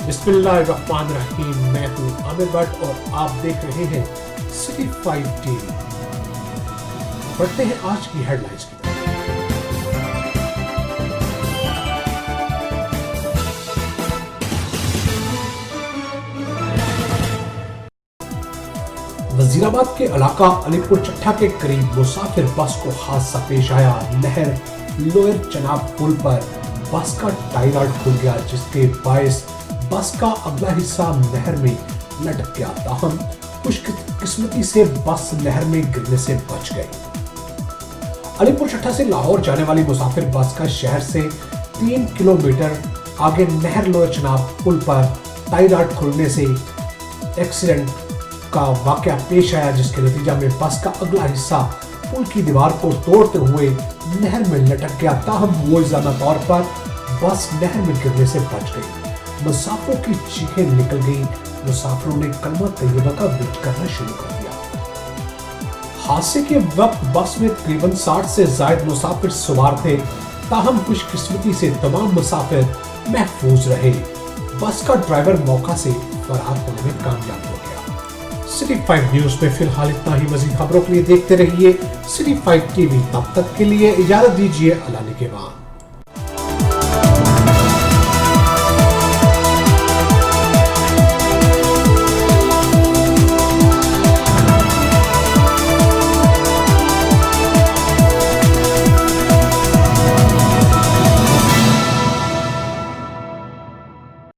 बिस्मिल्लाहिर्रहमानिर्रहीम। मैं हूं आमिर भट्ट और आप देख रहे हैं सिटी 5 टीवी। बढ़ते हैं आज की हेडलाइंस की तरफ। वजीराबाद के इलाका अलीपुर चट्टा के करीब मुसाफिर बस को हादसा पेश आया। नहर लोअर चनाब पुल पर बस का टायर खुल गया, जिसके बायस बस का अगला हिस्सा नहर में लटक गया। ताहम खुशकिस्मती से बस नहर में गिरने से बच गई। अलीपुर चट्टा से लाहौर जाने वाली मुसाफिर बस का शहर से 3 किलोमीटर आगे नहर लोअर चनाब पुल पर टायर खुलने से एक्सीडेंट का वाकया पेश आया, जिसके नतीजा में बस का अगला हिस्सा पुल की दीवार को तोड़ते हुए नहर में लटक गया। ताहम मुआवजाना तौर पर बस नहर में गिरने से बच गई। मुसाफिरों की चीखें निकल गई। मुसाफिरों ने कलमा तैयबा का विरोध करना शुरू कर दिया। हादसे के वक्त बस में तकरीबन 60 से ज्यादा मुसाफिर सवार थे। ताहम खुशकिस्मती से तमाम मुसाफिर महफूज रहे। बस का ड्राइवर मौका से फरार होने में कामयाब हो गया। सिटी 5 न्यूज में फिलहाल इतना ही। मजीद खबरों के लिए देखते रहिए सिटी 5 टीवी। तब तक के लिए इजाजत दीजिए। अल्लाह निगहबान।